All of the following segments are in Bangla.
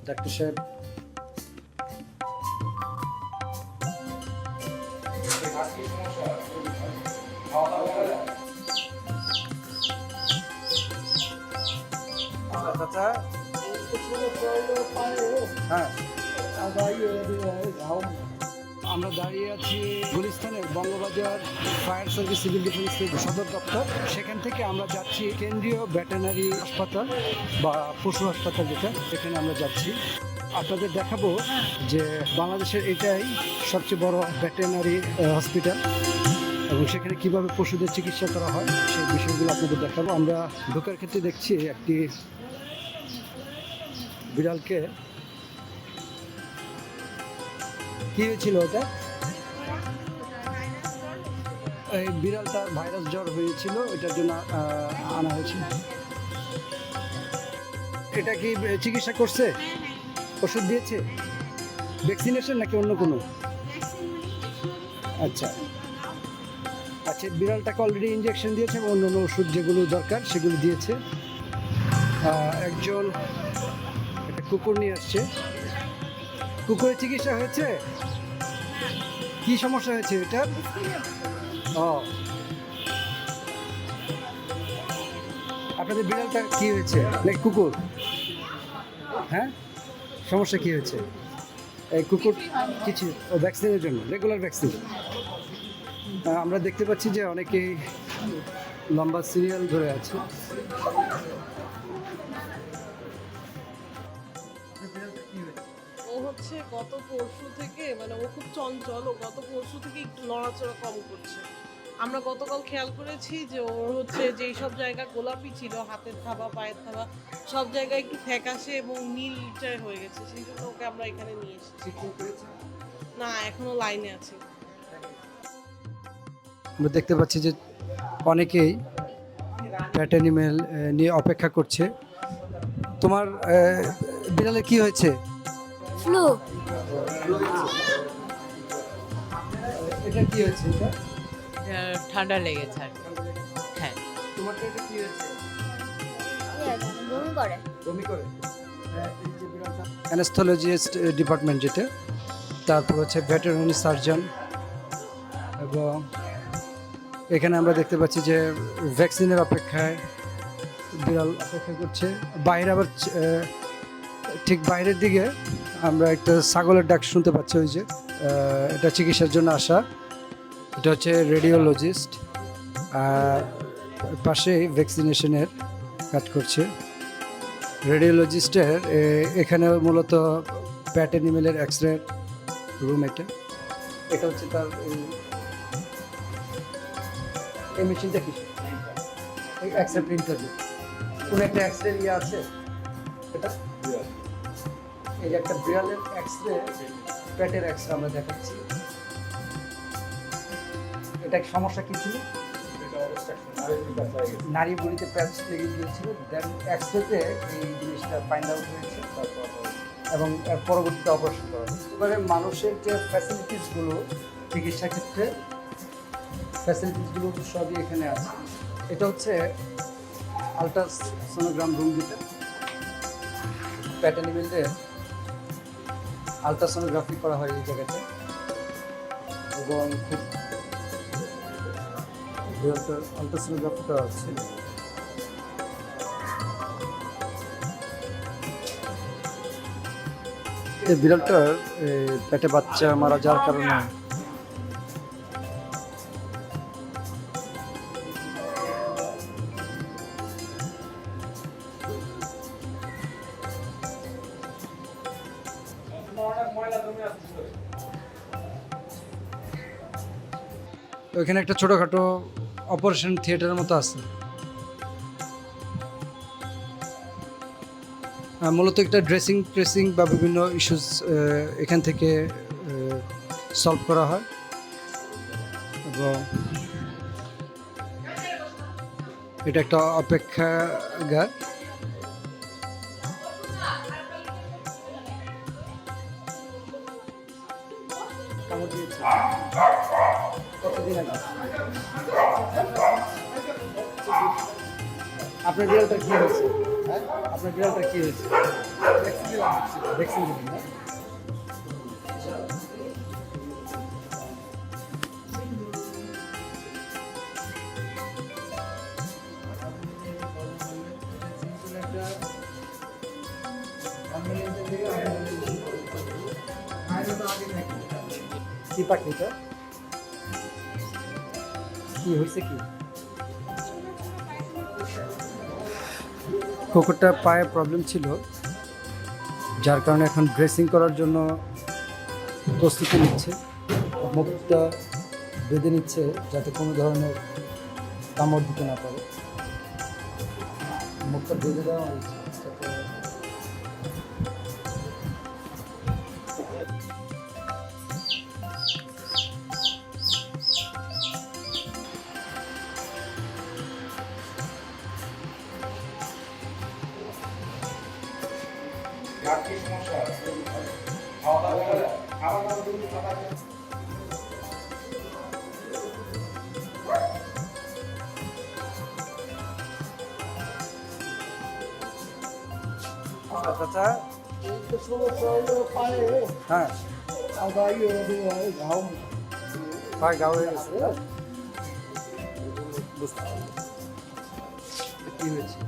ডাক্তার সাহেব, চাচা, হ্যাঁ আমরা দাঁড়িয়ে আছি গুলিস্তানের বঙ্গবাজার ফায়ার সার্ভিস সিভিল ডিফেন্সের সদর দপ্তর। সেখান থেকে আমরা যাচ্ছি কেন্দ্রীয় ভেটেরিনারি হাসপাতাল বা পশু হাসপাতাল, যেটা সেখানে আমরা যাচ্ছি। আপনাদের দেখাবো যে বাংলাদেশের এটাই সবচেয়ে বড় ভেটেরিনারি হসপিটাল এবং সেখানে কিভাবে পশুদের চিকিৎসা করা হয় সেই বিষয়গুলো আপনাদের দেখাবো। আমরা ঢোকার ক্ষেত্রে দেখছি একটি বিড়ালকে, কি হয়েছিল ওটা? এই বিড়ালটার ভাইরাস জ্বর হয়েছিল, এটার জন্য আনা হয়েছে। এটা কি চিকিৎসা করছে, ওষুধ দিয়েছে, ভ্যাকসিনেশন নাকি অন্য কোনো? আচ্ছা আচ্ছা, বিড়ালটাকে অলরেডি ইঞ্জেকশন দিয়েছে এবং অন্য অন্য ওষুধ যেগুলো দরকার সেগুলো দিয়েছে। একজন একটা কুকুর নিয়ে আসছে। কুকুরের চিকিৎসা হয়েছে? কি সমস্যা হয়েছে এটা? ও, আপনাদের বিড়ালটা কি হয়েছে নাকি কুকুর? হ্যাঁ, সমস্যা কি হয়েছে? এই কুকুর কিছু ভ্যাকসিনের জন্য, রেগুলার ভ্যাকসিন। আমরা দেখতে পাচ্ছি যে অনেকেই লম্বা সিরিয়াল ধরে আছে। ও হচ্ছে গত পরশু থেকে, মানে ও খুব চঞ্চল, ও গত পরশু থেকে একটু নড়াচড়া কম করছে। আমরা গতকাল খেয়াল করেছি যে ওর হচ্ছে যেই সব জায়গা গোলাপি ছিল, হাতের থাবা, পায়ের থাবা, সব জায়গায় একটু ফ্যাকাশে এবং নীলচে হয়ে গেছে। সেই জন্য ওকে আমরা এখানে নিয়ে এসেছি। না, এখনো লাইনে আছে। আমরা দেখতে পাচ্ছি যে অনেকেই প্যাট অ্যানিমেল নিয়ে অপেক্ষা করছে। তোমার বিড়ালের কি হয়েছে? ফ্লু। এটা কি হয়েছে? এটা ঠান্ডা লেগেছে আর কি। হ্যাঁ, তোমারটা এটা কি হয়েছে? বমি করে। বমি করে? অ্যানাস্থোলজিস্ট ডিপার্টমেন্ট যেটা, তারপর হচ্ছে ভেটেরিনারি সার্জন, এবং এখানে আমরা দেখতে পাচ্ছি যে ভ্যাকসিনের অপেক্ষায় বিড়াল অপেক্ষা করছে। বাইরে আবার ঠিক বাইরের দিকে আমরা একটা ছাগলের ডাক শুনতে পাচ্ছি, ওই যে এটা চিকিৎসার জন্য আসা। এটা হচ্ছে রেডিওলজিস্ট, আর পাশেই ভ্যাকসিনেশনের কাজ করছে রেডিওলজিস্টের। এখানে মূলত প্যাট অ্যানিমেলের এক্সরে রুম। এটা হচ্ছে তার এই মেশিনটা কি? এই এক্সরে প্রিন্টার, কোন একটা এক্সরে ইয়ে আছে এটা? এই যে একটা বিড়ালের এক্সরে, পেটের এক্সরে আমরা দেখাচ্ছি। এটা সমস্যা কি ছিল? নারী বুড়িতে প্যাচ লেগে গিয়েছিল, দেন এক্সরেতে এই জিনিসটা ফাইন্ড আউট হয়েছে, এবং এর পরবর্তীতে অপারেশন করা হয়েছে। এবারে মানুষের যে ফ্যাসিলিটিসগুলো চিকিৎসা ক্ষেত্রে, ফ্যাসিলিটিসগুলো সবই এখানে আছে। এটা হচ্ছে আলট্রাসোনোগ্রাম রুম, যেটা প্যাট অ্যানিমেলদের আলট্রাসোনোগ্রাফি করা হয় এই জায়গাতে, এবং খুব আলট্রাসোনোগ্রাফি করা হচ্ছে। এই বিড়ালটার পেটে বাচ্চা মারা যাওয়ার কারণে ওইখানে একটা ছোটোখাটো অপারেশন থিয়েটারের মতো আছে। মূলত একটা ড্রেসিং বা বিভিন্ন ইস্যুস এখান থেকে সলভ করা হয়, এবং এটা একটা অপেক্ষাগার। কতদিন আগে? আপনার বিড়ালটা কি হয়েছে? আপনার বিড়ালটা কি হয়েছে? ভ্যাকসিন দিবেন না? কি পাখিটা কি হয়েছে কি? কুকুরটার পায়ে প্রবলেম ছিল, যার কারণে এখন ড্রেসিং করার জন্য প্রস্তুতি নিচ্ছে। মুখটা বেঁধে নিচ্ছে যাতে কোনো ধরনের কামড় দিতে না পারে। মুখটা বেঁধে দেওয়া হয়েছে যাতে চাচা হ্যাঁ পায়ে ঘাও হয়ে গেছে না? বুঝতে পারলাম। কি হয়েছে?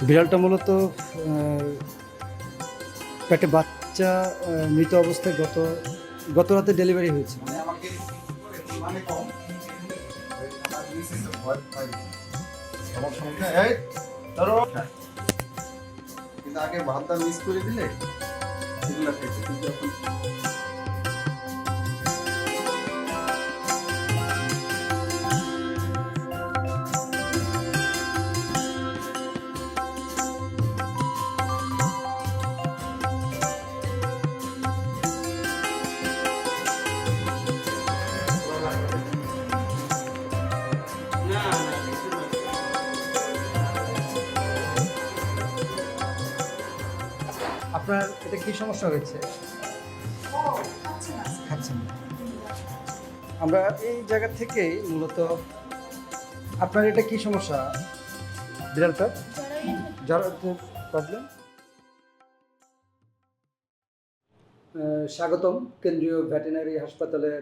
বিড়ালটা মূলত পেটে বাচ্চা মৃত অবস্থায় গত রাতে ডেলিভারি হয়েছে। কিন্তু আগে ভাতটা মিস করে দিলে এগুলা খেতে কিন্তু এখন আপনার এটা কি সমস্যা হয়েছে? খাচ্ছেন না। আমরা এই জায়গা থেকেই মূলত আপনার এটা কি সমস্যা বিড়ালটা? জ্বরের প্রবলেম। স্বাগতম কেন্দ্রীয় ভেটেরিনারি হাসপাতালের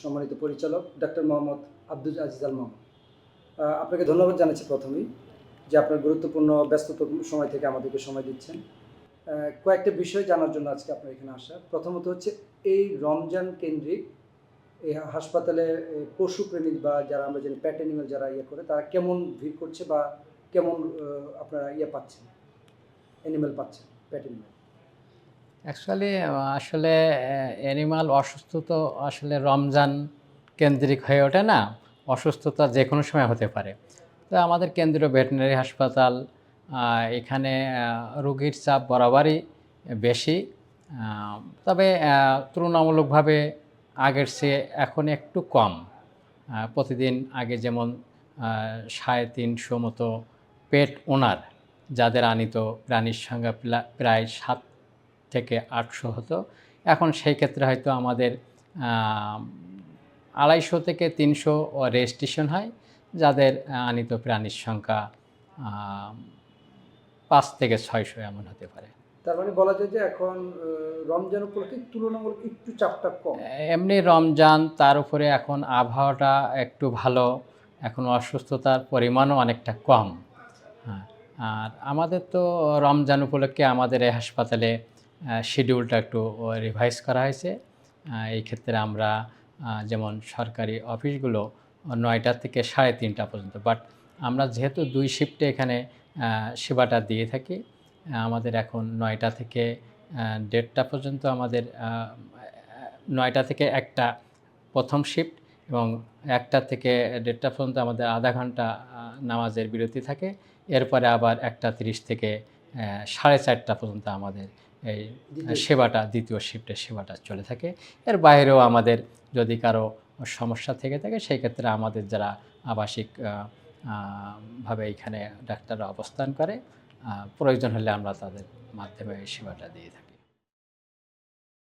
সম্মানিত পরিচালক ডাক্তার মোহাম্মদ আব্দুল আজিজ আল মামুন। আপনাকে ধন্যবাদ জানাচ্ছি প্রথমেই যে আপনার গুরুত্বপূর্ণ ব্যস্ততম সময় থেকে আমাদেরকে সময় দিচ্ছেন। কয়েকটা বিষয় জানার জন্য আজকে আপনার এখানে আসা। প্রথমত হচ্ছে এই রমজান কেন্দ্রিক এই হাসপাতালে পশুপ্রেমী বা যারা আমরা জানি প্যাট অ্যানিমেল যারা করে তারা কেমন ভিড় করছে বা কেমন আপনারা পাচ্ছেন, অ্যানিমেল পাচ্ছেন, প্যাট অ্যানিমেল? অ্যাকচুয়ালি আসলে অ্যানিমাল অসুস্থ তো আসলে রমজান কেন্দ্রিক হয়ে ওঠে না, অসুস্থতা যে কোনো সময় হতে পারে। তো আমাদের কেন্দ্রীয় ভেটেরিনারি হাসপাতাল এখানে রোগীর চাপ বরাবরই বেশি, তবে তুলনামূলকভাবে আগের চেয়ে এখন একটু কম। প্রতিদিন আগে যেমন 350 মতো পেট ওনার যাদের আনিত প্রাণীর সংখ্যা প্রায় 7 থেকে 800 হতো, এখন সেই ক্ষেত্রে হয়তো আমাদের 250 থেকে 300 রেজিস্ট্রেশন হয়, যাদের আনিত প্রাণীর সংখ্যা 5 থেকে 600 এমন হতে পারে। তার মানে বলা যায় যে এখন রমজান উপলক্ষে তুলনামূলক একটু চাপটা কম। এমনি রমজান, তার উপরে এখন আবহাওয়াটা একটু ভালো, এখন অসুস্থতার পরিমাণও অনেকটা কম। হ্যাঁ, আর আমাদের তো রমজান উপলক্ষে আমাদের এই হাসপাতালে শিডিউলটা একটু রিভাইজ করা হয়েছে। এই ক্ষেত্রে আমরা যেমন সরকারি অফিসগুলো 9টা থেকে 3:30 পর্যন্ত, বাট আমরা যেহেতু 2 শিফটে এখানে সেবাটা দিয়ে থাকি, আমাদের এখন 9টা থেকে 1:30 পর্যন্ত আমাদের 9টা থেকে 1টা প্রথম শিফট এবং 1টা থেকে 1:30 পর্যন্ত আমাদের আধা ঘন্টা নামাজের বিরতি থাকে। এরপরে আবার 1:30 থেকে 4:30 পর্যন্ত আমাদের এই সেবাটা, দ্বিতীয় শিফটের সেবাটা চলে থাকে। এর বাইরেও আমাদের যদি কারো সমস্যা থেকে থাকে সেই ক্ষেত্রে আমাদের যারা আবাসিক ভাবে এখানে ডাক্তাররা অবস্থান করে, প্রয়োজন হলে আমরা তাদের মাধ্যমে এই সেবাটা দিয়ে থাকি।